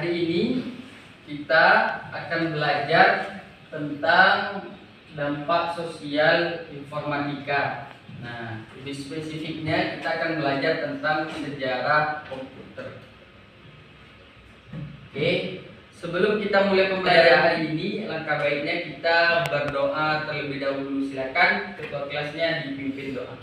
Hari ini kita akan belajar tentang dampak sosial informatika. Nah, lebih spesifiknya kita akan belajar tentang sejarah komputer. Oke, sebelum kita mulai pembelajaran hari ini, langkah baiknya kita berdoa terlebih dahulu. Silakan ketua kelasnya dipimpin doa.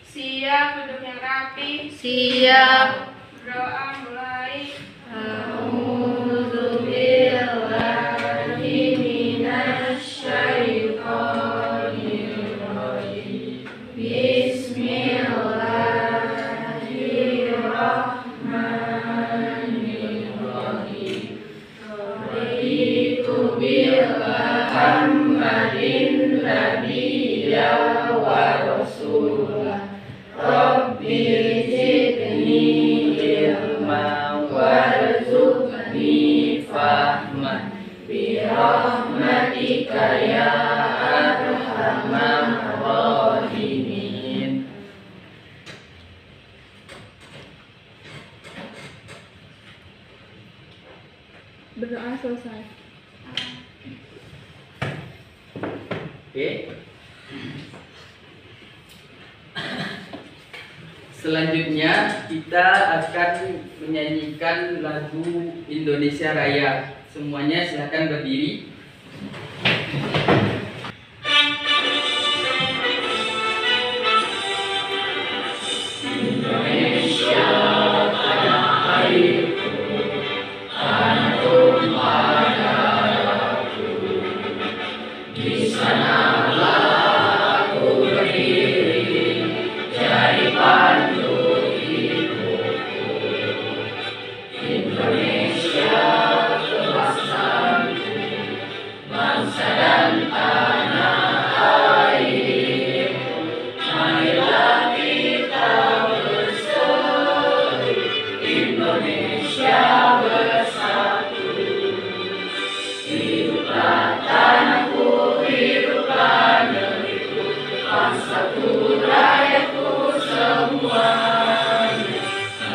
Siap, duduk yang rapi. Siap. Doa mulai. A'udzubillahi minasyaitonirrajim. Bismillahirrahmanirrahim. Raditu bil Muhammadin nabiyya wa rasulah. Rabbi zidni ilma warzuqni fahma birahmatika ya arhamar rahimin. Berdoa selesai. Oke. Selanjutnya kita akan menyanyikan lagu Indonesia Raya. Semuanya silakan berdiri. Indonesia tanah airku, tanah tumpah darahku. Di sanalah aku berdiri, jadi pandu hidupku. Indonesia kebangsaanku, bangsa dan tanah air. Marilah kita bersatu, Indonesia bersatu. Hiduplah tanahku, hiduplah negeriku, bangsaku, rakyatku semuanya.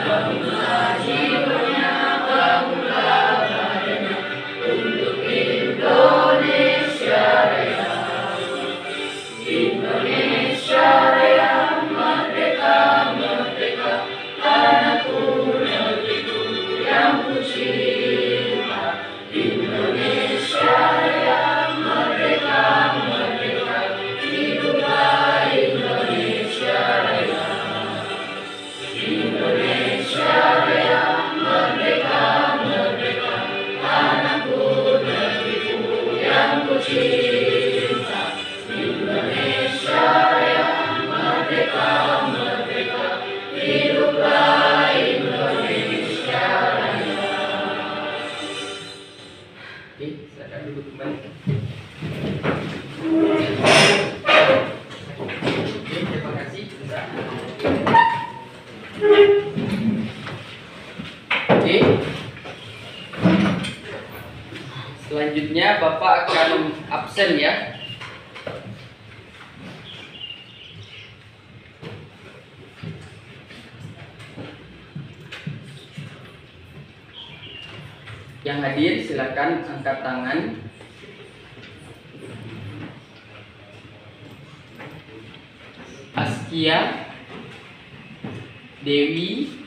Bangunlah jiwanya, bangunlah badannya untuk Indonesia Raya. Indonesia Raya, merdeka, merdeka, tanahku, negeriku yang ku cinta. Indonesia Raya, merdeka, merdeka, hiduplah Indonesia Raya. Indonesia Raya, merdeka, merdeka, tanahku, negeriku yang ku cinta. Indonesia Raya, merdeka, merdeka, hiduplah Indonesia Raya. Oke, silakan duduk kembali. Oke, terima kasih. Oke. Selanjutnya Bapak akan absen ya. Yang hadir silakan angkat tangan. Askia, Dewi,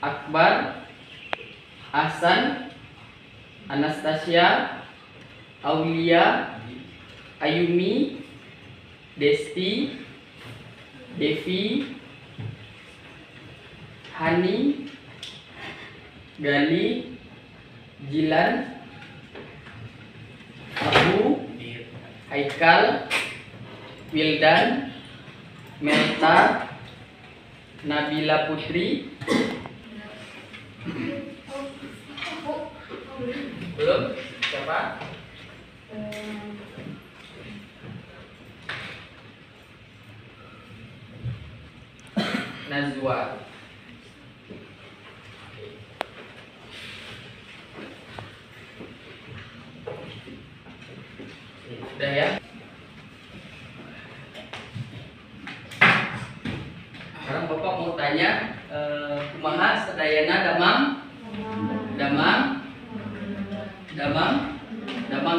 Akbar, Hasan, Anastasia, Aulia, Ayumi, Desti, Devi, Hani, Gali, Jilan, Abu, Haikal, Wildan, Melta, Nabila Putri. Belum? Siapa? Nazwa. Sudah ya? Sekarang Bapak mau tanya, Kumaha sadayana damang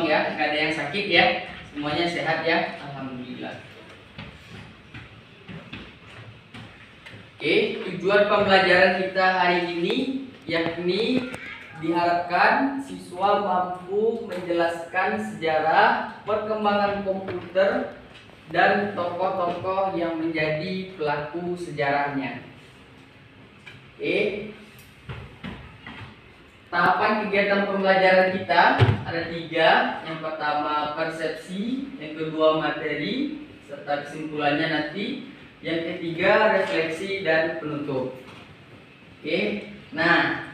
ya, nggak ada yang sakit ya, semuanya sehat ya, alhamdulillah. Oke, tujuan pembelajaran kita hari ini yakni diharapkan siswa mampu menjelaskan sejarah perkembangan komputer dan tokoh-tokoh yang menjadi pelaku sejarahnya. Oke. Tahapan kegiatan pembelajaran kita ada 3. Yang pertama persepsi, yang kedua materi, serta kesimpulannya nanti. Yang ketiga refleksi dan penutup. Oke. Nah,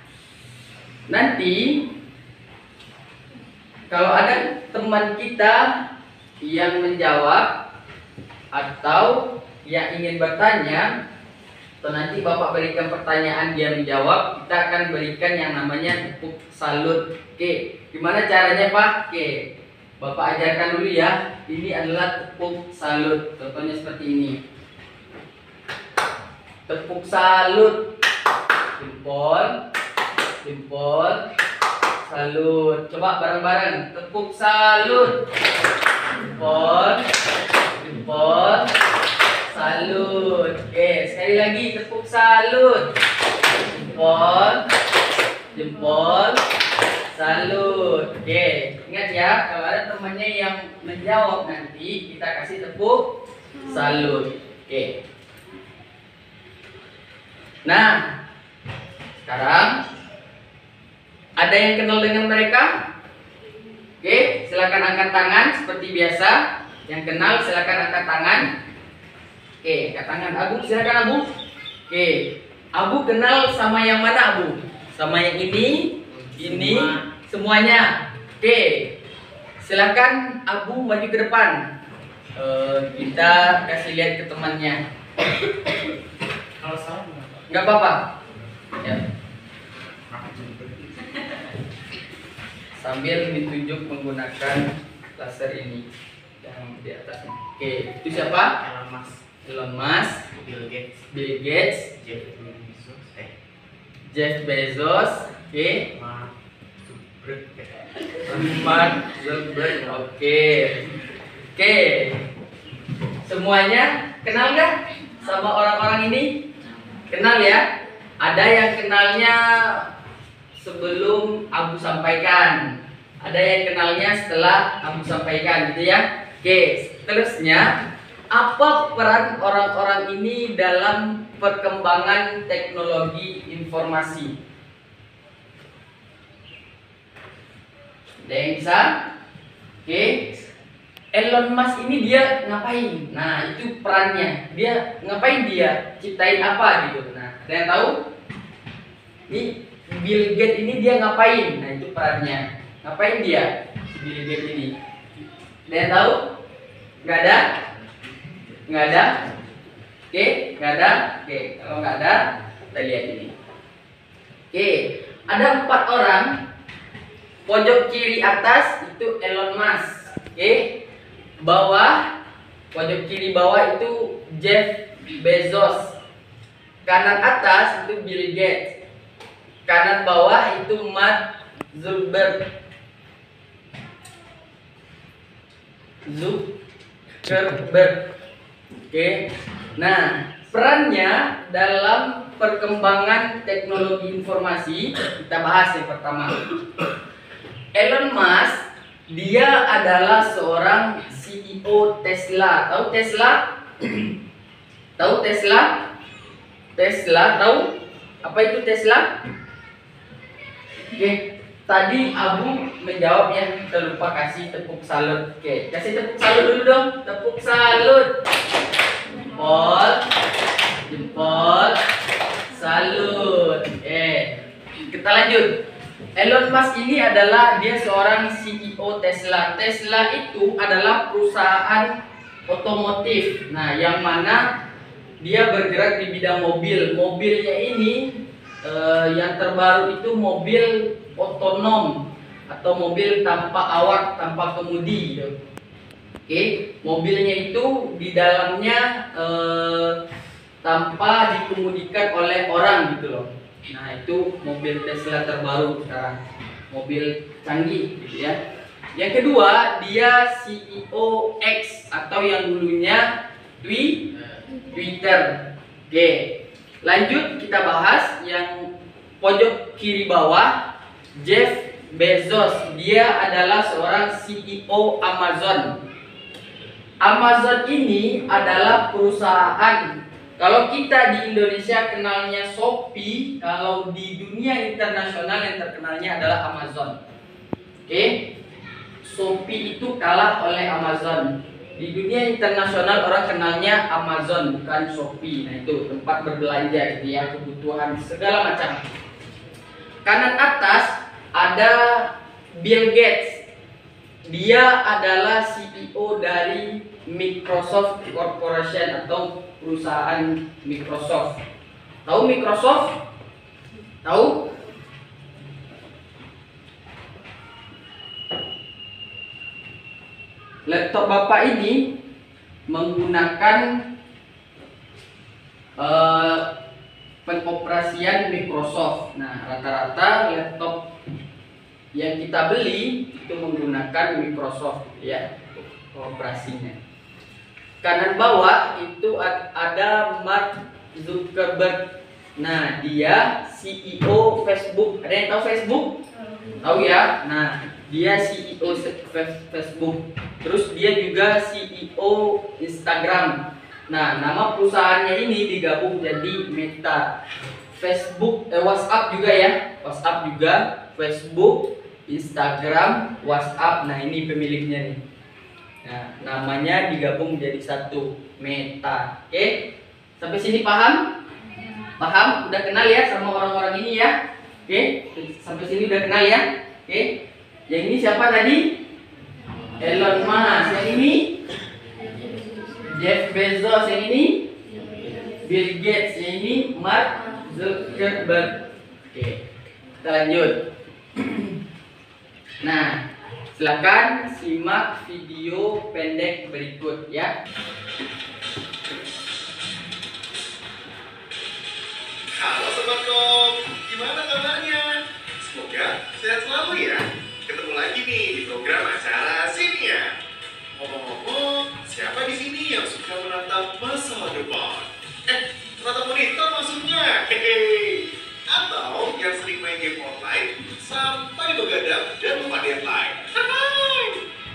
nanti kalau ada teman kita yang menjawab atau yang ingin bertanya, atau nanti Bapak berikan pertanyaan dia menjawab, kita akan berikan yang namanya tepuk salut. Oke, gimana caranya Pak? Oke, Bapak ajarkan dulu ya. Ini adalah tepuk salut. Contohnya seperti ini. Tepuk salut. Jempol, jempol, salut. Coba bareng-bareng. Tepuk salut. Jempol, jempol, salut. Oke, sekali lagi tepuk salut. Jempol, jempol, salut. Oke, ingat ya, kalau ada temannya yang menjawab nanti kita kasih tepuk salut. Oke. Nah, sekarang ada yang kenal dengan mereka? Oke, silakan angkat tangan seperti biasa. Yang kenal silakan angkat tangan. Oke, angkat tangan. Abu, silakan Abu. Oke, Abu kenal sama yang mana Abu? Sama yang ini, semuanya. Oke, silakan Abu maju ke depan. Kita kasih lihat ke temannya. Kalau salah nggak apa-apa. Ya. Sambil ditunjuk menggunakan laser ini yang di atasnya. Oke, itu siapa? Elon Musk, Bill Gates, Jeff Bezos, oke, Mark Zuckerberg, oke. Semuanya kenal nggak sama orang-orang ini? Kenal ya? Ada yang kenalnya sebelum Abu sampaikan, ada yang kenalnya setelah Abu sampaikan, gitu ya. Oke, terusnya apa peran orang-orang ini dalam perkembangan teknologi informasi? Ada yang bisa? Oke, Elon Musk ini dia ngapain? Nah, itu perannya. Dia ngapain dia? Ciptain apa gitu? Nah, ada yang tahu? Ini Bill Gates ini dia ngapain? Nah, itu perannya. Ngapain dia? Bill Gates ini. Ada yang tahu? Nggak ada? Nggak ada? Oke, nggak ada? Oke, kalau nggak ada, kita lihat ini. Oke, ada 4 orang. Pojok kiri atas itu Elon Musk. Oke, bawah, pojok kiri bawah itu Jeff Bezos. Kanan atas itu Bill Gates. Kanan bawah itu Mark Zuckerberg. Oke. Nah, perannya dalam perkembangan teknologi informasi kita bahas yang pertama. Elon Musk dia adalah seorang CEO Tesla. Tahu Tesla? Tahu Tesla? Tesla tahu? Apa itu Tesla? Oke, tadi Abu menjawab ya, kita lupa kasih tepuk salut. Oke, kasih tepuk salut dulu dong. Tepuk salut. Jempol, jempol, salut. Kita lanjut. Elon Musk ini adalah dia seorang CEO Tesla. Tesla itu adalah perusahaan otomotif. Nah, yang mana dia bergerak di bidang mobil. Mobilnya ini yang terbaru itu mobil otonom atau mobil tanpa awak, tanpa kemudi. Oke, mobilnya itu di dalamnya tanpa dikemudikan oleh orang gitu loh. Nah itu mobil Tesla terbaru sekarang, mobil canggih gitu ya. Yang kedua dia CEO X atau yang dulunya Twitter. Oke, lanjut kita bahas yang pojok kiri bawah, Jeff Bezos. Dia adalah seorang CEO Amazon. Amazon ini adalah perusahaan, kalau kita di Indonesia kenalnya Shopee, kalau di dunia internasional yang terkenalnya adalah Amazon. Oke, Shopee itu kalah oleh Amazon. Di dunia internasional orang kenalnya Amazon, bukan Shopee. Nah itu tempat berbelanja gitu ya, kebutuhan segala macam. Kanan atas ada Bill Gates. Dia adalah CEO dari Microsoft Corporation atau perusahaan Microsoft. Tahu Microsoft? Tahu? Laptop Bapak ini menggunakan pengoperasian Microsoft. Nah, rata-rata laptop yang kita beli itu menggunakan Microsoft ya operasinya. Kanan bawah itu ada Mark Zuckerberg. Nah, dia CEO Facebook. Ada yang tahu Facebook? Tahu ya? Nah, dia CEO Facebook. Terus dia juga CEO Instagram. Nah, nama perusahaannya ini digabung jadi Meta. Facebook, WhatsApp juga ya. WhatsApp juga, Facebook, Instagram, WhatsApp. Nah, ini pemiliknya nih. Nah, namanya digabung jadi satu, Meta. Oke? Sampai sini paham? Paham? Udah kenal ya sama orang-orang ini ya? Oke? Sampai sini udah kenal ya? Oke? Yang ini siapa tadi? Elon Musk. Yang ini Jeff Bezos. Yang ini Bill Gates. Yang ini Mark Zuckerberg. Oke, kita lanjut. Nah, silakan simak video pendek berikut ya. Halo Sobat Kom, gimana kabarnya? Semoga sehat selalu ya. Ketemu lagi nih di program acara Sini Ya. Ngomong-ngomong, siapa di sini yang suka menatap masa depan? menatap monitor maksudnya. Hehehe. Atau yang sering main game online sampai begadang dan lupa deadline. Hai.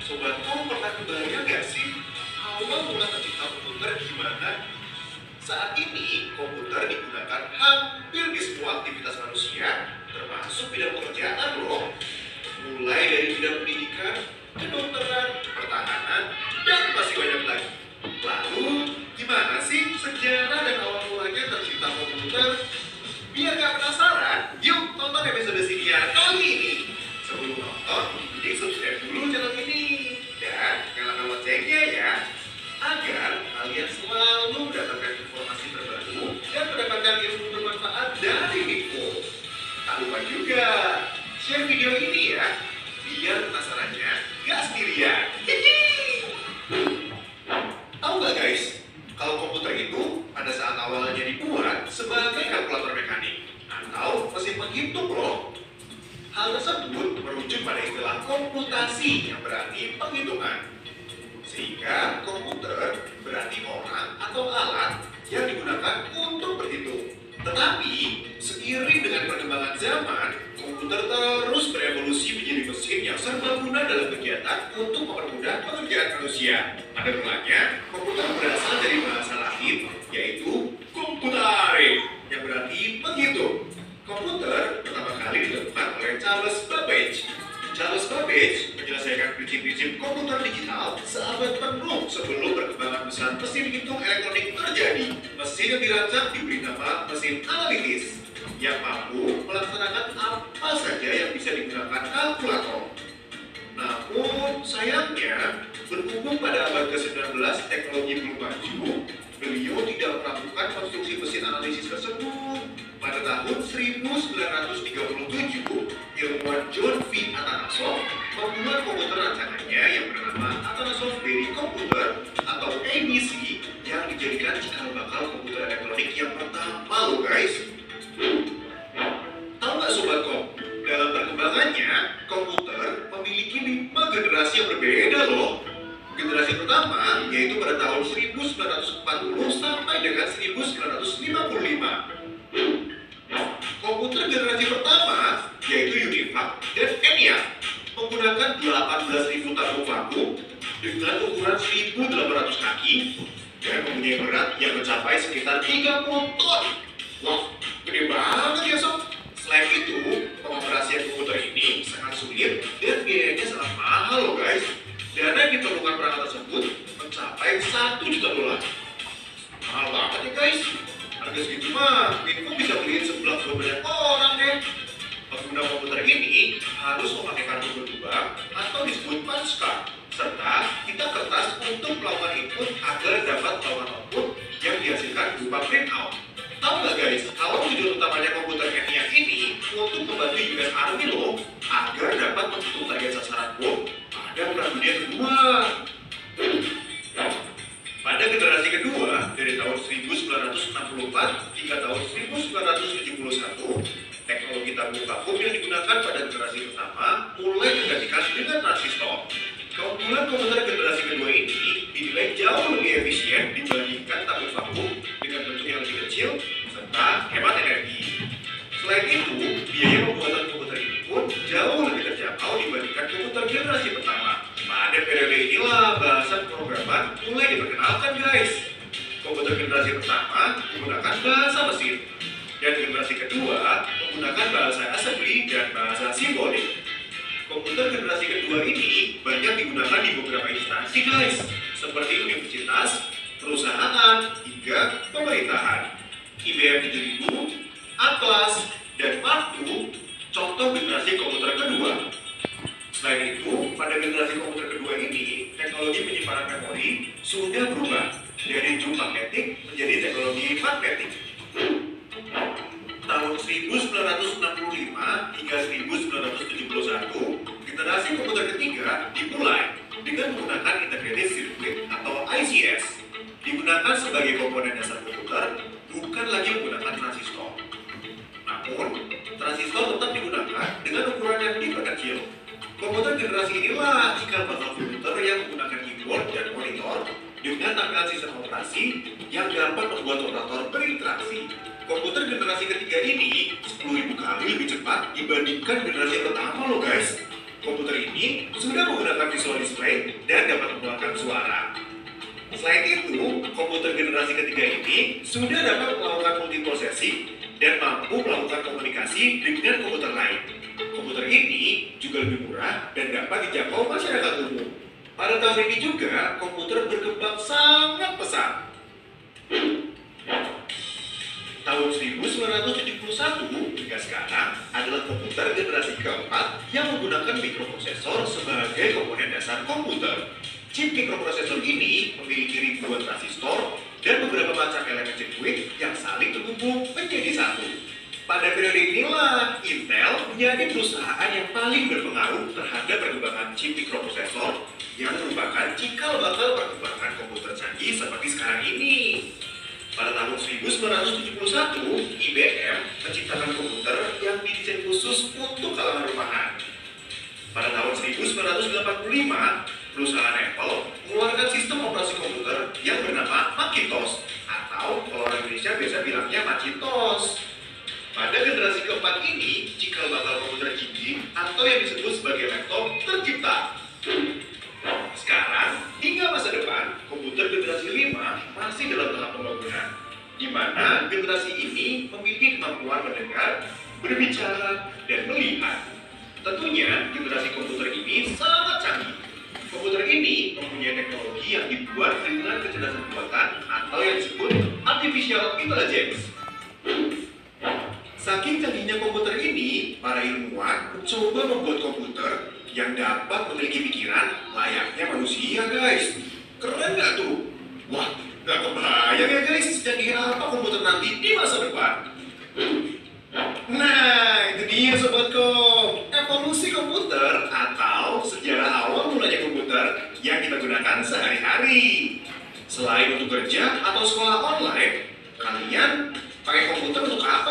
Sobat Kom pernah kebayang gak sih awal mula tercipta komputer gimana? Saat ini komputer digunakan hampir di semua aktivitas manusia, termasuk bidang pekerjaan loh. Mulai dari bidang pendidikan, kedokteran, pertahanan, dan masih banyak lagi. Lalu, gimana sih sejarah dan awal mulanya tercipta komputer? Biar gak penasaran, yuk tonton episode Sini Ya kali ini. Sebelum nonton, mending subscribe dulu channel ini. Dan nyalakan loncengnya ya, agar kalian selalu mendapatkan informasi terbaru dan mendapatkan ilmu bermanfaat dari Info. Tak lupa juga share video ini ya, biar penasarannya gak sendirian. Tahu gak guys, kalau komputer itu pada saat awalnya dibuat sebagai kalkulator mekanik atau mesin penghitung loh. Hal tersebut merujuk pada istilah komputasi yang berarti penghitungan. Sehingga komputer berarti orang atau alat yang digunakan untuk berhitung. Tetapi seiring dengan perkembangan zaman, komputer terus berevolusi menjadi mesin yang serbaguna dalam kegiatan untuk mempermudah pekerjaan manusia. Pada mulanya, komputer berasal dari bahasa Latin, yaitu computare, yang berarti menghitung. Komputer pertama kali ditemukan oleh Charles Babbage. Charles Babbage menyelesaikan prinsip-prinsip komputer digital seabad penuh sebelum perkembangan besar mesin hitung elektronik terjadi. Mesin yang dirancang diberi nama mesin analitis yang mampu melaksanakan apa saja yang bisa digunakan kalkulator. Namun sayangnya, berhubung pada abad ke-19 teknologi belum maju, beliau tidak melakukan konstruksi mesin analisis tersebut. Pada tahun 1937, ilmuwan John V. Atanasoff membuat komputer rancangannya yang bernama Atanasoff Berry Computer atau ABC yang dijadikan cikal bakal komputer elektronik sama loh guys. Tahu nggak sobatku? Dalam perkembangannya, komputer memiliki 5 generasi yang berbeda loh. Generasi pertama yaitu pada tahun 1940 sampai dengan 1955. Komputer generasi pertama yaitu UNIVAC dan ENIAC menggunakan 18.000 tabung vakum dengan ukuran 1.800 kaki dan mempunyai berat yang mencapai sekitar 30 ton. Wah, gede banget ya sob. Selain itu, pengoperasian komputer ini sangat sulit dan biayanya sangat mahal loh guys. Dana yang diperlukan perangkat tersebut mencapai $1 juta. Mahal banget ya guys. Harga segitu mah, Info bisa beliin sebelah banyak orang deh. Pengguna komputer ini harus memakai kartu berlubang atau disebut punch card, serta kita kertas untuk melakukan input agar dapat melakukan output yang dihasilkan berupa printout. Tahu nggak guys, kalau tujuan utamanya komputer ENIAC ini untuk membantu US Army loh, agar dapat menghitung target sasaran bom pada Perang Dunia Kedua. Pada generasi kedua, dari tahun 1964 hingga tahun 1971, teknologi tabung vakum yang digunakan pada generasi pertama mulai digantikan dengan transistor. Keunggulan komputer generasi kedua ini dinilai jauh lebih efisien dibandingkan tabung vakum dengan bentuk yang lebih kecil serta hemat energi. Selain itu, biaya pembuatan komputer ini pun jauh lebih terjangkau dibandingkan komputer generasi pertama. Pada periode inilah bahasa pemrograman mulai diperkenalkan guys. Komputer generasi pertama menggunakan bahasa mesin, dan generasi kedua menggunakan bahasa assembly dan bahasa simbolik. Komputer generasi kedua ini banyak digunakan di beberapa instansi guys, seperti universitas, perusahaan, hingga pemerintahan. IBM 7000, Atlas, dan Mark II contoh generasi komputer kedua. Selain itu, pada generasi komputer kedua ini, teknologi penyimpanan memori sudah berubah dari jump magnetik menjadi teknologi magnetik. Tahun 1965 hingga 1971, generasi komputer ketiga dimulai dengan menggunakan integrated circuit atau ICS. Digunakan sebagai komponen dasar komputer, bukan lagi menggunakan transistor. Namun, transistor tetap digunakan dengan ukuran yang diperkecil. Komputer generasi inilah cikal bakal komputer yang menggunakan keyboard dan monitor dengan tampilan sistem operasi yang dapat membuat operator berinteraksi. Komputer generasi ketiga ini 10.000 kali lebih cepat dibandingkan generasi pertama loh guys. Komputer ini sudah menggunakan visual display dan dapat mengeluarkan suara. Selain itu, komputer generasi ketiga ini sudah dapat melakukan multiprosesing dan mampu melakukan komunikasi dengan komputer lain. Komputer ini juga lebih murah dan dapat dijangkau masyarakat umum. Pada tahun ini juga, komputer berkembang sangat pesat. Tahun 1971 hingga sekarang adalah komputer generasi keempat yang menggunakan mikroprosesor sebagai komponen dasar komputer. Chip mikroprosesor ini memiliki ribuan transistor dan beberapa macam elemen sirkuit yang saling terhubung menjadi satu. Pada periode inilah Intel menjadi perusahaan yang paling berpengaruh terhadap perkembangan chip mikroprosesor yang merupakan cikal bakal perkembangan komputer canggih seperti sekarang ini. Pada tahun 1971, IBM menciptakan komputer yang didesain khusus untuk kalangan rumahan. Pada tahun 1985, perusahaan Apple mengeluarkan sistem operasi komputer yang bernama Macintosh, atau kalau orang Indonesia biasa bilangnya Macintosh. Pada generasi keempat ini, cikal bakal komputer gigi atau yang disebut sebagai laptop tercipta. Sekarang, hingga masa depan, komputer generasi 5 masih dalam tahap pembangunan, di mana generasi ini memiliki kemampuan mendengar, berbicara, dan melihat. Tentunya, generasi komputer ini sangat canggih. Komputer ini mempunyai teknologi yang dibuat dengan kecerdasan buatan atau yang disebut artificial intelligence. Saking canggihnya komputer ini, para ilmuwan mencoba membuat komputer yang dapat memiliki pikiran layaknya manusia guys. Keren nggak tuh? Wah, nggak kebayang ya guys, secanggih apa komputer nanti di masa depan. Nah, itu dia sobatku, evolusi komputer atau sejarah awal mulanya komputer yang kita gunakan sehari-hari. Selain untuk kerja atau sekolah online, kalian pakai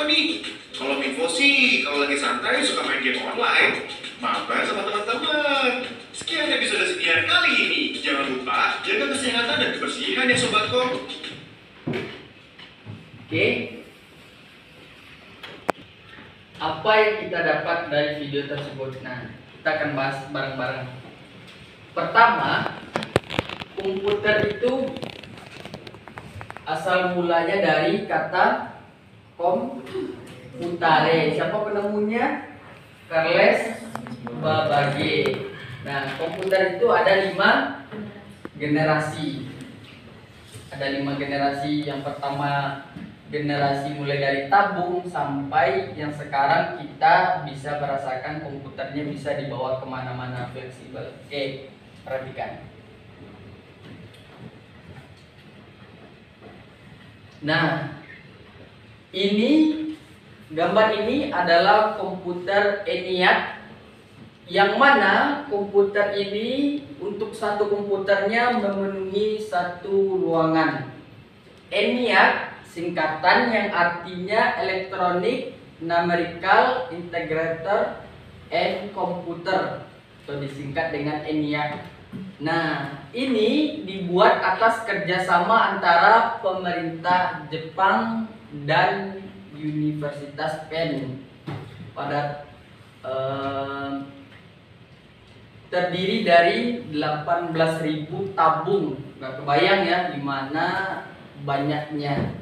nih? Kalau Vivo sih, kalau lagi santai suka main game online, mabar sama teman-teman. Sekian episode senior kali ini. Jangan lupa jaga kesehatan dan kebersihan ya sobatku. Oke. Apa yang kita dapat dari video tersebut? Nah, kita akan bahas bareng-bareng. Pertama, komputer itu asal mulanya dari kata computare. Siapa penemunya? Charles Babbage. Nah, komputer itu ada 5 generasi. Ada 5 generasi. Yang pertama generasi mulai dari tabung sampai yang sekarang kita bisa merasakan komputernya bisa dibawa kemana-mana, fleksibel. Oke, perhatikan. Nah, ini gambar ini adalah komputer ENIAC, yang mana komputer ini untuk satu komputernya memenuhi satu ruangan. ENIAC singkatan yang artinya Electronic Numerical Integrator and Computer, atau disingkat dengan ENIAC. Nah, ini dibuat atas kerjasama antara pemerintah Jepang dan Universitas Penn pada terdiri dari 18.000 tabung. Gak kebayang ya gimana banyaknya,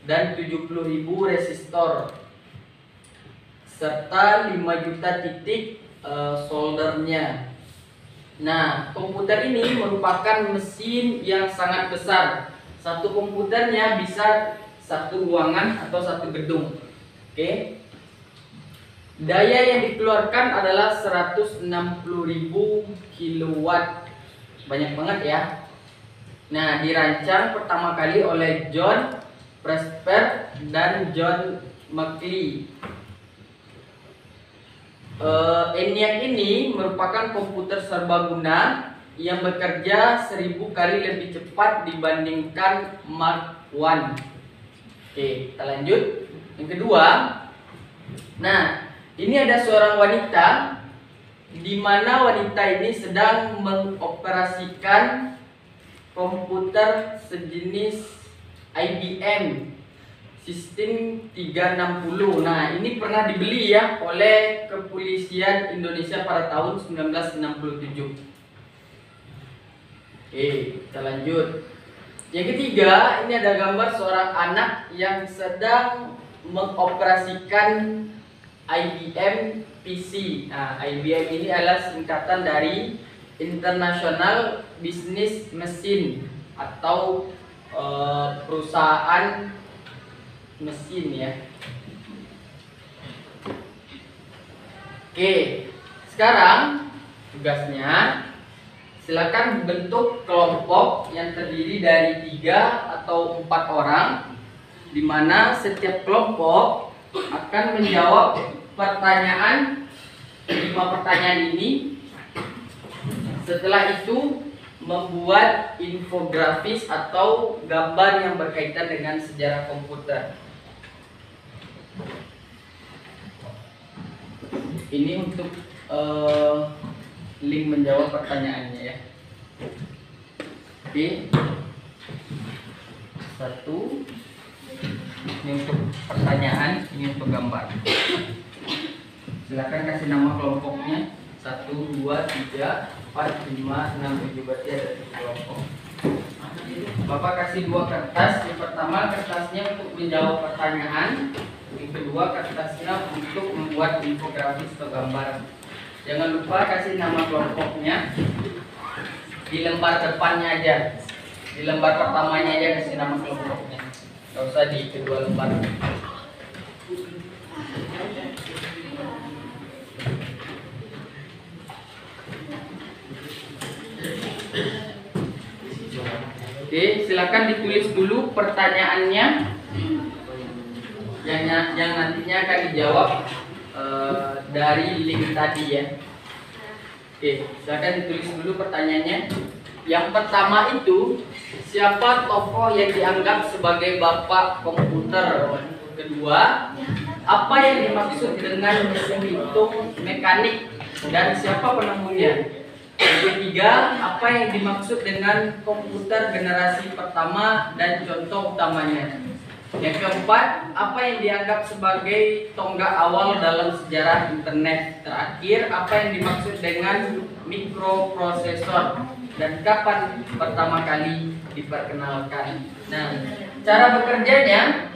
dan 70.000 resistor serta 5 juta titik soldernya. Nah, komputer ini merupakan mesin yang sangat besar. Satu komputernya bisa satu ruangan atau satu gedung. Oke. Daya yang dikeluarkan adalah 160.000 kilowatt. Banyak banget ya. Nah, dirancang pertama kali oleh John Presper dan John McLean. ENIAC ini merupakan komputer serbaguna yang bekerja 1000 kali lebih cepat dibandingkan Mark I. Oke, kita lanjut. Yang kedua, nah ini ada seorang wanita, di mana wanita ini sedang mengoperasikan komputer sejenis IBM sistem 360. Nah, ini pernah dibeli ya oleh Kepolisian Indonesia pada tahun 1967. Oke, kita lanjut. Yang ketiga, ini ada gambar seorang anak yang sedang mengoperasikan IBM PC. Nah, IBM ini adalah singkatan dari International Business Machine atau perusahaan mesin ya. Oke, sekarang tugasnya silakan bentuk kelompok yang terdiri dari 3 atau 4 orang, di mana setiap kelompok akan menjawab pertanyaan 5 pertanyaan ini. Setelah itu membuat infografis atau gambar yang berkaitan dengan sejarah komputer. Ini untuk link menjawab pertanyaannya ya. Oke. 1. Ini untuk pertanyaan, ini untuk gambar. Silakan kasih nama kelompoknya. 1, 2, 3, 4, 5, 6, 7, berarti ada 7 kelompok. Bapak kasih 2 kertas. Yang pertama kertasnya untuk menjawab pertanyaan, yang kedua kertasnya untuk membuat infografis atau gambar. Jangan lupa kasih nama kelompoknya di lembar depannya aja, di lembar pertamanya aja kasih nama kelompoknya, nggak usah di kedua lembar. Oke, silakan ditulis dulu pertanyaannya yang nantinya akan dijawab dari link tadi ya. Oke, silakan ditulis dulu pertanyaannya. Yang pertama itu, siapa tokoh yang dianggap sebagai bapak komputer? Kedua, apa yang dimaksud dengan mesin hitung mekanik dan siapa penemunya. Yang ketiga, apa yang dimaksud dengan komputer generasi pertama dan contoh utamanya. Yang keempat, apa yang dianggap sebagai tonggak awal dalam sejarah internet. Terakhir, apa yang dimaksud dengan mikroprosesor dan kapan pertama kali diperkenalkan. Nah, cara bekerjanya,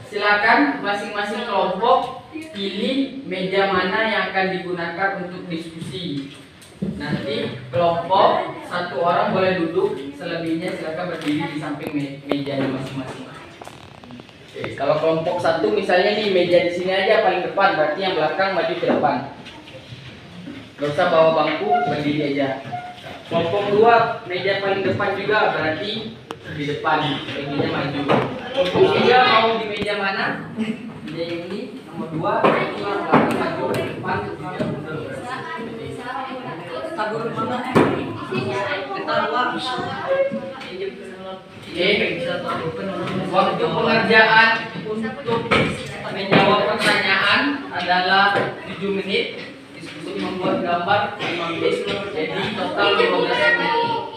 silakan masing-masing kelompok pilih meja mana yang akan digunakan untuk diskusi. Nanti kelompok satu orang boleh duduk, selebihnya silakan berdiri di samping mejanya masing-masing. Oke, kalau kelompok satu misalnya nih meja di sini aja paling depan, berarti yang belakang maju ke depan. Gak usah bawa bangku, berdiri aja. Kelompok dua meja paling depan juga, berarti di depan, mejanya maju. Kelompok tiga mau di meja mana? Meja yang ini, nomor 2, itu yang belakang maju ke depan, mundur. Tabur mana? Kita luar. Waktu pengerjaan untuk menjawab pertanyaan adalah 7 menit. Diskusi membuat gambar 5 menit. Jadi total 12 menit.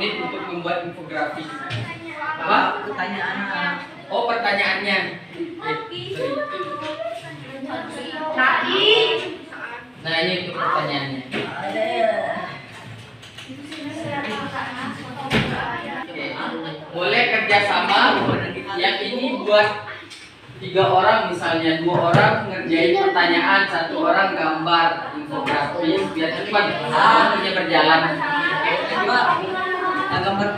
Untuk membuat infografis. Apa? Pertanyaan. Oh, pertanyaannya. Nah, ini untuk pertanyaannya. Oke. Boleh kerjasama. Yang ini buat 3 orang misalnya, 2 orang ngerjain pertanyaan, 1 orang gambar infografis biar cepat kerja berjalan. Gambar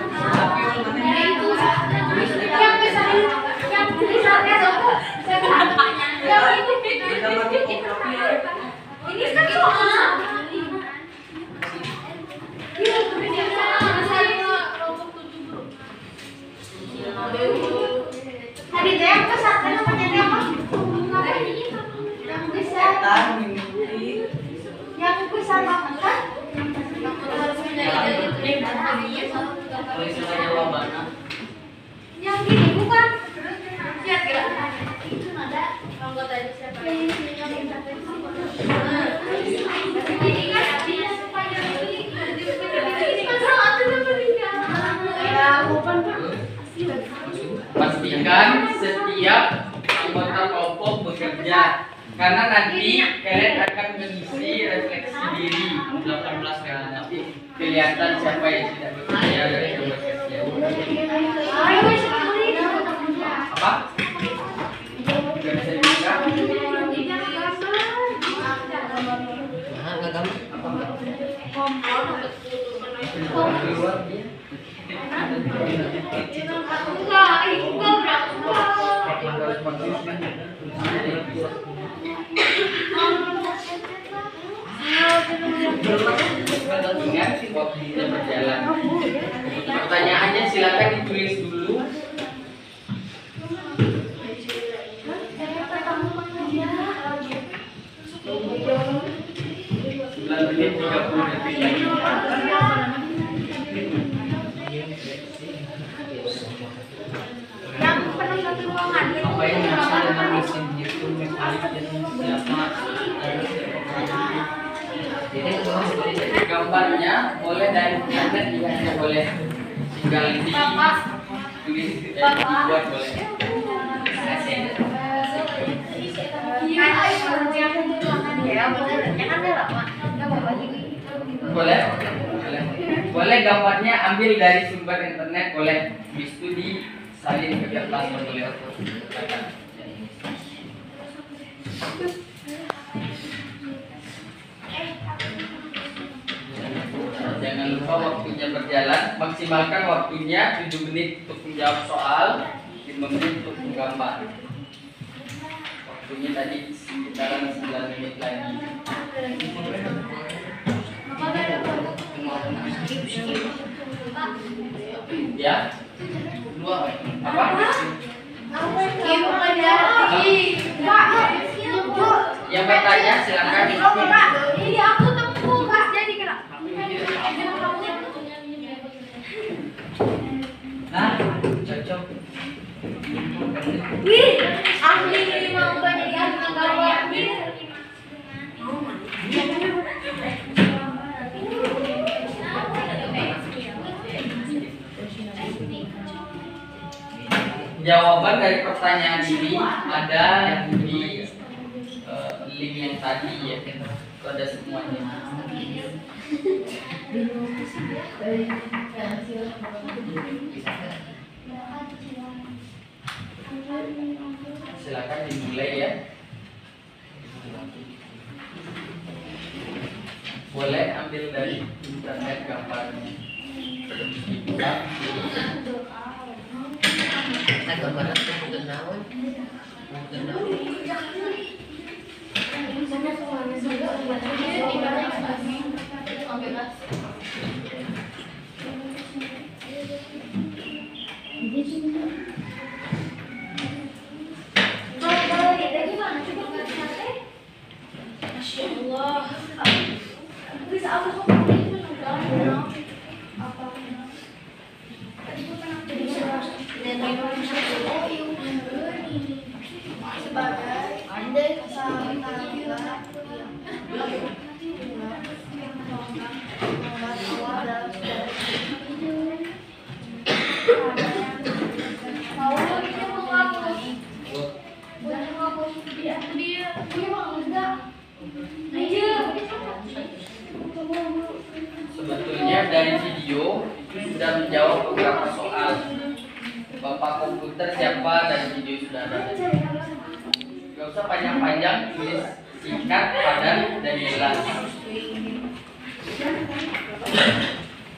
yang gini bukan lihat gerak itu ada anggota siapa pastikan setiap anggota kelompok bekerja karena nanti kalian akan mengisi refleksi diri 18 kali nanti kelihatan siapa yang tidak bekerja dan yang bekerja. Apa? Tidak bisa dibuka? Ingat waktunya berjalan. Pertanyaannya silakan ditulis dulu. 9 menit 30 detik lagi. yang penuh satu ruangan Apa yang dimaksud dengan mesin hitung mekanik dan siapa? Jadi gambarnya boleh dari internet juga tidak boleh. tinggal di tulis buat boleh. Boleh, boleh gambarnya ambil dari sumber internet, boleh. Habis itu disalin ke kertas, boleh. Jangan lupa waktunya berjalan, maksimalkan waktunya 7 menit untuk menjawab soal, 5 menit untuk menggambar. Waktunya tadi sekitaran 9 menit lagi. Ya? Apa? Yang bertanya silakan. Ini aku tepung pas jadi kena. Nah, cocok. Wih, ahli mau jadi ahli menggambar. Jawaban dari pertanyaan ini ada di link yang tadi ya, itu ada semuanya. Silakan dimulai ya. Boleh ambil dari internet gambarnya. Masya Allah. Bisa aku Sebetulnya dari video itu sudah menjawab beberapa soal. Bapak komputer siapa dan video sudah ada. Gak usah panjang-panjang, tulis singkat, padat, dan jelas.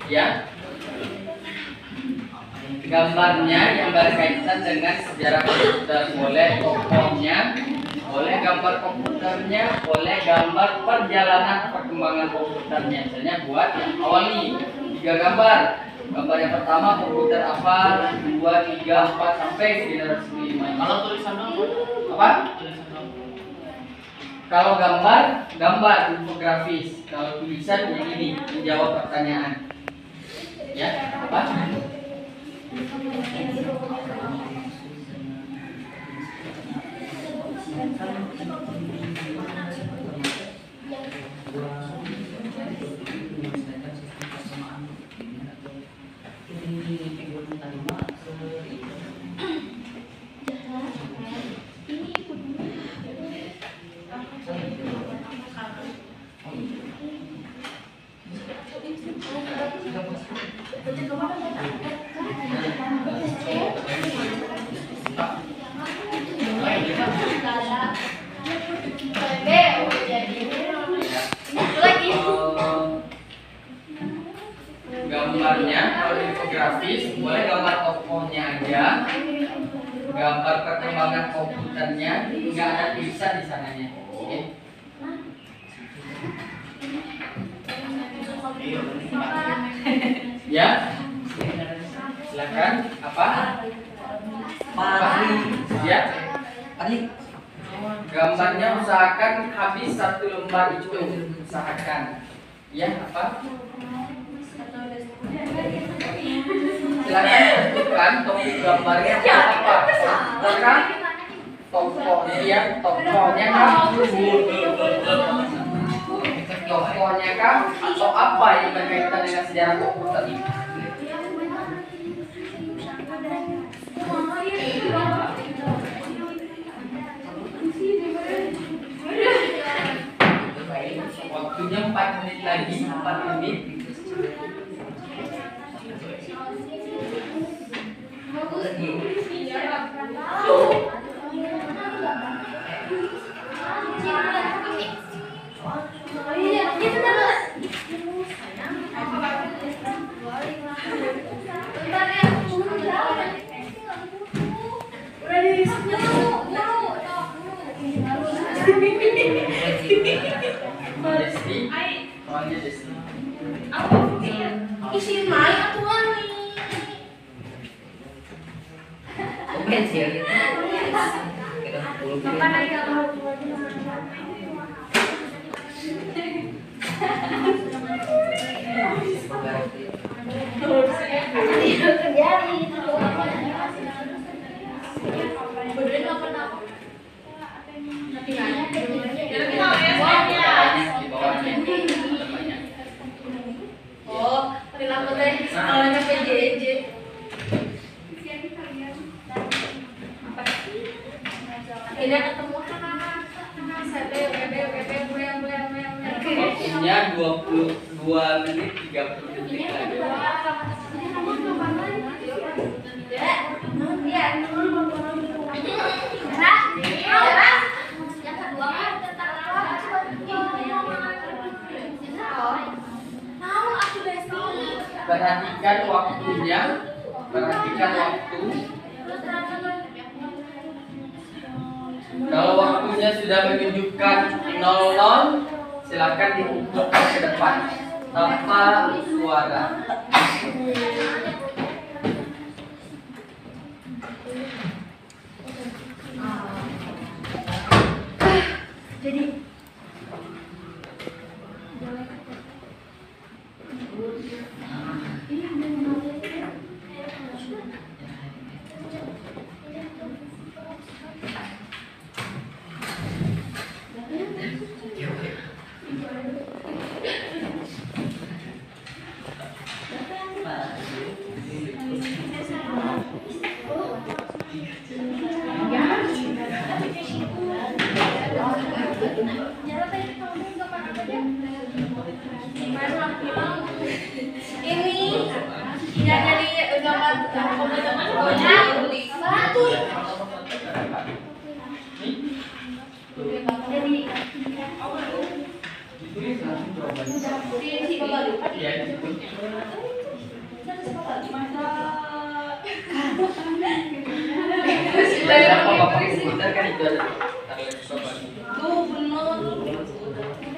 Ya. Gambarnya yang berkaitan dengan sejarah komputer, boleh tokohnya, boleh gambar komputernya, boleh gambar perjalanan perkembangan komputernya. Misalnya buat yang awal nih 3 gambar. Gambar yang pertama komputer apa, 2, 3, 4 sampai generasi 5. Kalau tulisan Apa? Kalau gambar infografis. Kalau tulisan yang ini menjawab pertanyaan. Ya, apa? Gambarnya kalau infografis boleh gambar tokohnya aja, gambar perkembangan komputernya, nggak ada tulisan di sananya. Oke. Ya, silakan. Apa? Ya. Gambarnya usahakan habis 1 lembar itu, usahakan. Ya, apa? Silakan tentukan topik gambarnya apa. Silakan tokohnya kah? Tokohnya kah? Atau apa yang berkaitan dengan sejarah komputer ini? Desti, orangnya Desti. Isi main atuan nih. Komen sih ya gitu. Kita 10 Kapan aja mau Di bawahnya. Oh, perilaku teh sekolahnya PJJ. Tidak ketemu Waktunya 22 menit 30 detik lagi. Perhatikan waktunya, perhatikan waktu. Kalau waktunya sudah menunjukkan 00, silakan diputarkan ke depan tanpa suara. Jadi ini tidak jadi gambar batu. Jadi Ya, gitu. Siapa bapak komputer kan itu ada bapak. tuh bener.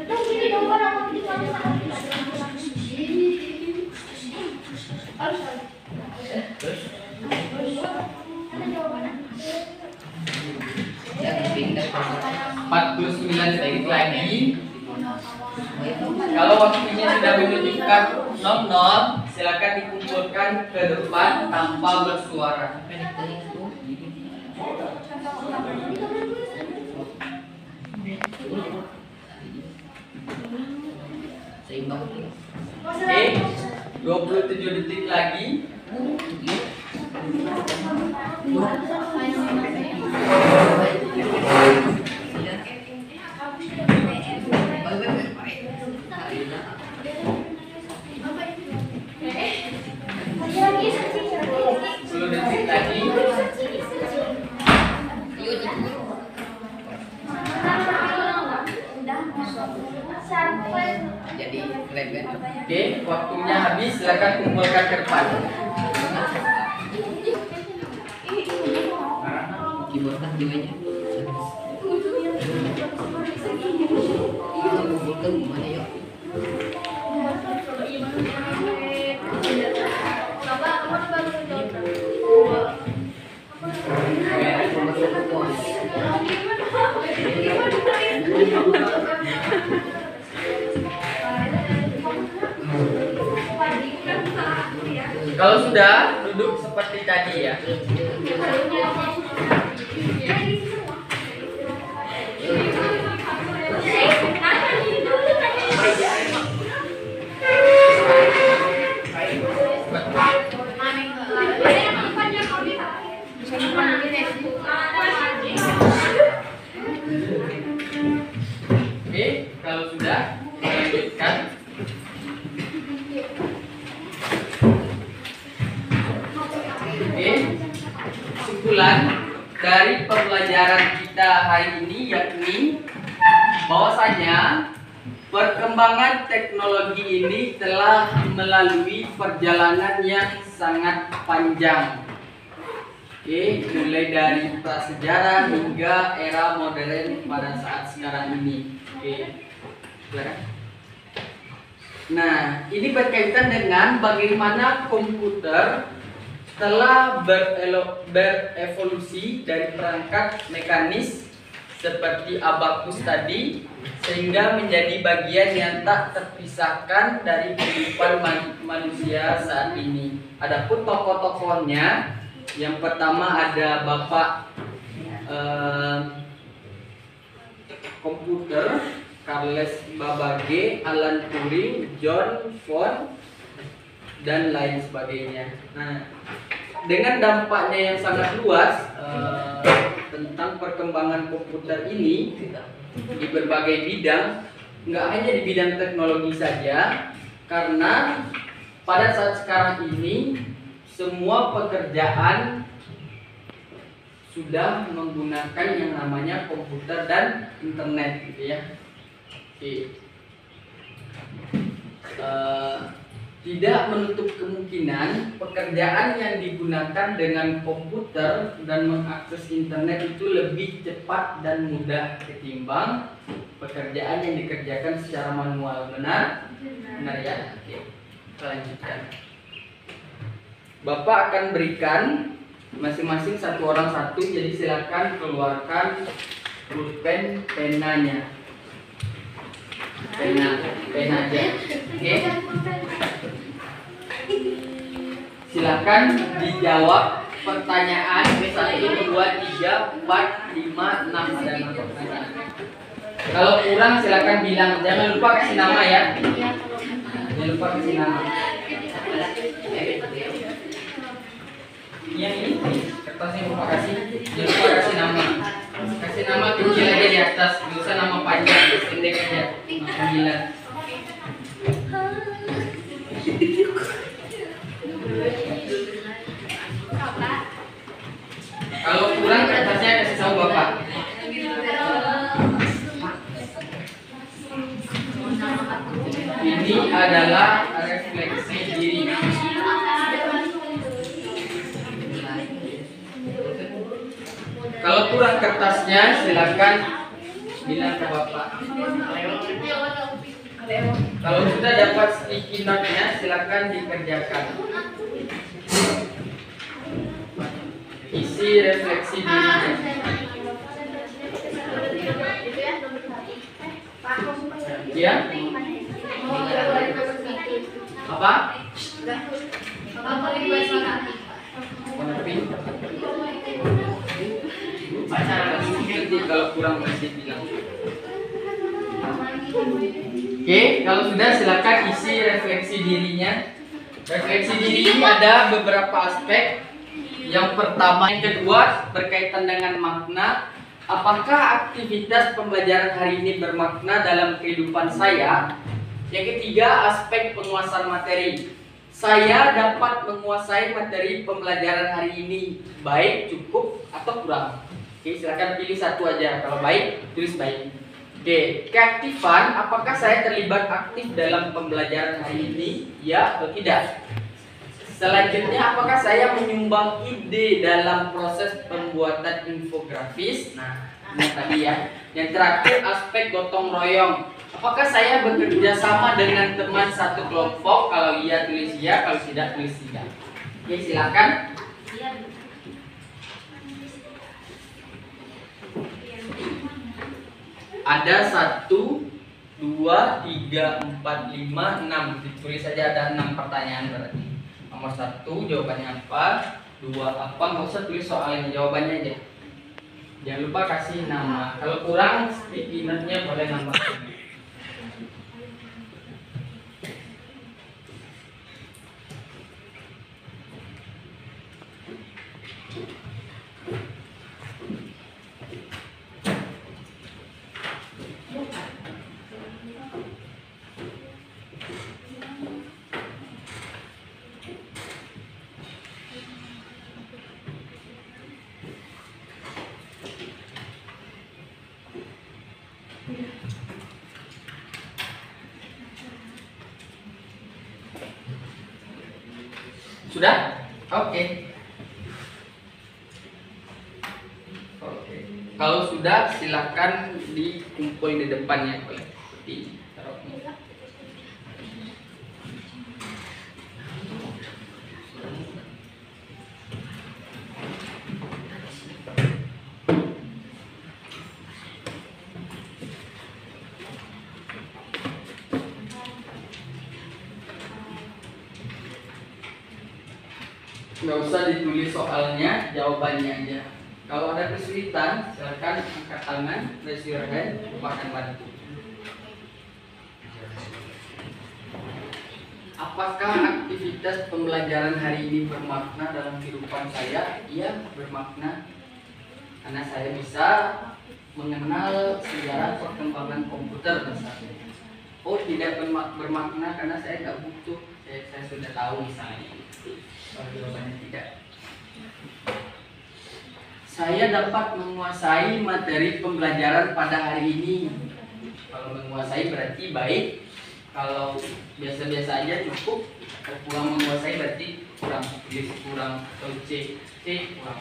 Ini gambar apa di mana? ya pindah 49 detik lagi. Kalau waktunya sudah menunjukkan 00, silakan dikumpulkan ke depan tanpa bersuara. seimbang. Oke, 27 detik lagi. Sepuluh detik lagi. Jadi keren. Oke, waktunya habis. Silakan kumpulkan ke depan. Keyboard kan jiwanya. Kumpulkan mana yuk? Kalau sudah, duduk seperti tadi ya. Oke, kalau sudah, lanjutkan. Oke, kesimpulan dari pembelajaran kita hari ini yakni bahwasanya perkembangan teknologi ini telah melalui perjalanan yang sangat panjang. Oke, mulai dari prasejarah hingga era modern pada saat sekarang ini. Oke, silakan. Nah, ini berkaitan dengan bagaimana komputer telah berevolusi dari perangkat mekanis seperti abakus tadi sehingga menjadi bagian yang tak terpisahkan dari kehidupan manusia saat ini. Adapun tokoh-tokohnya, yang pertama ada Bapak komputer Charles Babbage, Alan Turing, John Von dan lain sebagainya. Nah, dengan dampaknya yang sangat luas tentang perkembangan komputer ini di berbagai bidang, nggak hanya di bidang teknologi saja, karena pada saat sekarang ini semua pekerjaan sudah menggunakan yang namanya komputer dan internet, gitu ya. Oke. Tidak menutup kemungkinan pekerjaan yang digunakan dengan komputer dan mengakses internet itu lebih cepat dan mudah ketimbang pekerjaan yang dikerjakan secara manual. Benar? Benar ya? Oke. Kita lanjutkan. Bapak akan berikan masing-masing satu orang satu, jadi silakan keluarkan pulpen penanya. Pena aja. Oke. Silakan dijawab pertanyaan 1, 2, 3, 4, 5, 6 ada 6 pertanyaan. Kalau kurang silakan bilang, jangan lupa kasih nama ya. Jangan lupa kasih nama. Yang ini kertasnya lupa kasih, jangan lupa kasih nama. Kasih nama kecil aja di atas, nggak usah nama panjang, pendek aja. Panggilan. Kalau kurang kertasnya kasih tahu Bapak. Ini adalah refleksi diri. Kalau kurang kertasnya silakan bilang ke Bapak. Kalau sudah dapat sticky note-nya silakan dikerjakan. Isi refleksi dirinya. Ya? Apa? Nanti kalau kurang masih bilang. Oke, kalau sudah silakan isi refleksi dirinya. Refleksi diri ini ada beberapa aspek. Yang pertama, yang kedua berkaitan dengan makna. Apakah aktivitas pembelajaran hari ini bermakna dalam kehidupan saya? Yang ketiga, aspek penguasaan materi. Saya dapat menguasai materi pembelajaran hari ini baik, cukup, atau kurang. Oke, silakan pilih satu aja. Kalau baik, tulis baik. Oke, keaktifan. Apakah saya terlibat aktif dalam pembelajaran hari ini? Ya atau tidak? Selanjutnya, apakah saya menyumbang ide dalam proses pembuatan infografis? Nah, ini tadi ya. Yang terakhir, aspek gotong royong. Apakah saya bekerja sama dengan teman satu kelompok? Kalau iya tulis iya, kalau tidak tulis tidak. Oke, silakan. Ada 1, 2, 3, 4, 5, 6. Ditulis saja ada 6 pertanyaan berarti. Nomor 1 jawabannya apa? 2 apa? Nggak usah tulis soalnya, jawabannya aja. Jangan lupa kasih nama. Kalau kurang sticky note-nya boleh nambah. Sudah? Oke. Oke. Kalau sudah silakan dikumpul di depannya oleh seperti taruh. Nggak usah ditulis soalnya, jawabannya aja. Kalau ada kesulitan, silakan angkat tangan, raise your hand, Bapak akan bantu. Apakah aktivitas pembelajaran hari ini bermakna dalam kehidupan saya? Iya, bermakna. Karena saya bisa mengenal sejarah perkembangan komputer misalnya. Oh, tidak bermakna karena saya nggak butuh. Saya sudah tahu misalnya. Kalau jawabannya tidak. Saya dapat menguasai materi pembelajaran pada hari ini. Kalau menguasai berarti baik. Kalau biasa-biasa aja cukup. Kalau kurang menguasai berarti kurang. Kurang atau C kurang.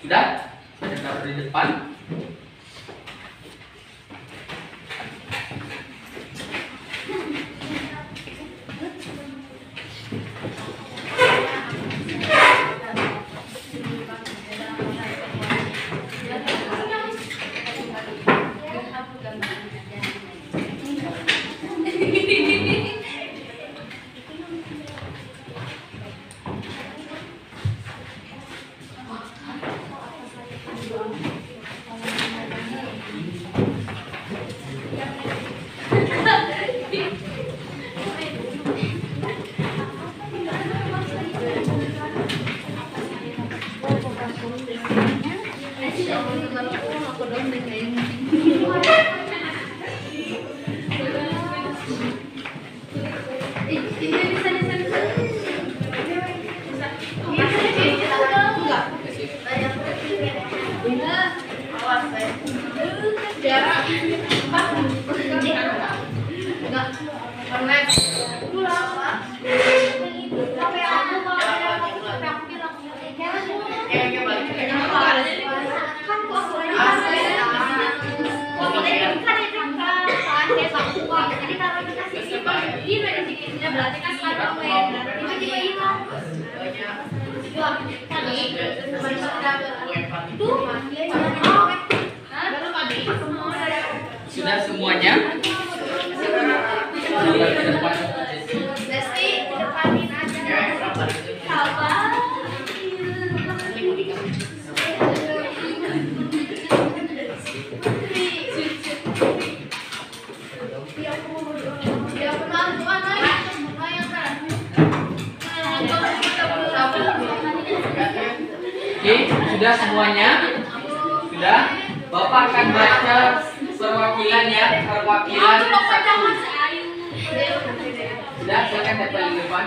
Sudah? Saya taruh di depan. Sudah semuanya? Oke, sudah semuanya? Sudah? Bapak akan baca perwakilan ya, perwakilan satu. Sudah, silakan tempel di depan.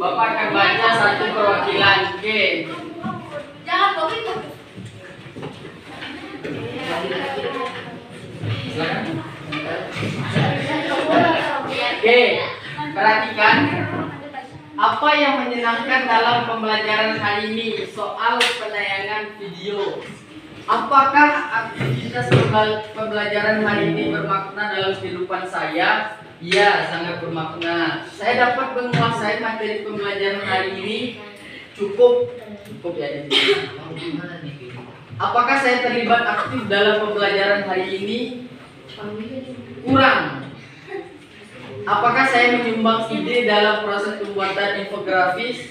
Bapak akan baca satu perwakilan. Oke. Silakan. Oke, perhatikan. Apa yang menyenangkan dalam pembelajaran hari ini? Soal penayangan video. Apakah aktivitas pembelajaran hari ini bermakna dalam kehidupan saya? Ya, sangat bermakna. Saya dapat menguasai materi pembelajaran hari ini. Cukup ya. Apakah saya terlibat aktif dalam pembelajaran hari ini? Kurang. Apakah saya menyumbang ide dalam proses pembuatan infografis?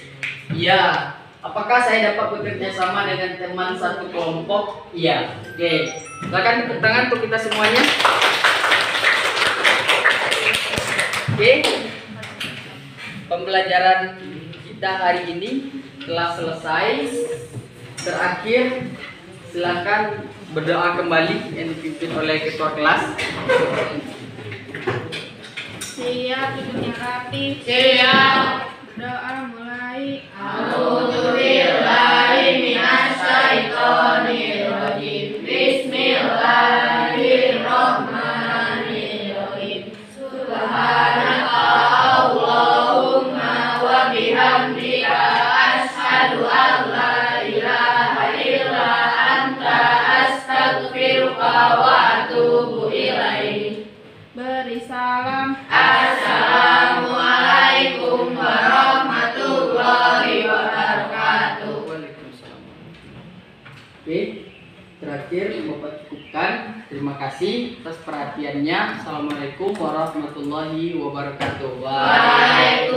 Ya. Apakah saya dapat bekerja sama dengan teman satu kelompok? Iya. Oke. Silakan tepuk tangan untuk kita semuanya. Oke. Pembelajaran kita hari ini telah selesai. Terakhir, silakan berdoa kembali yang dipimpin oleh ketua kelas. Siap, duduk yang rapi. Siap. Berdoa mulai. A'udzubillahiminasyaitonirrajim. Bismillahirrahmanirrahim. Subhanaka Allahumma Oke, terakhir Bapak cukupkan. Terima kasih atas perhatiannya. Assalamualaikum warahmatullahi wabarakatuh. Waalaikumsalam.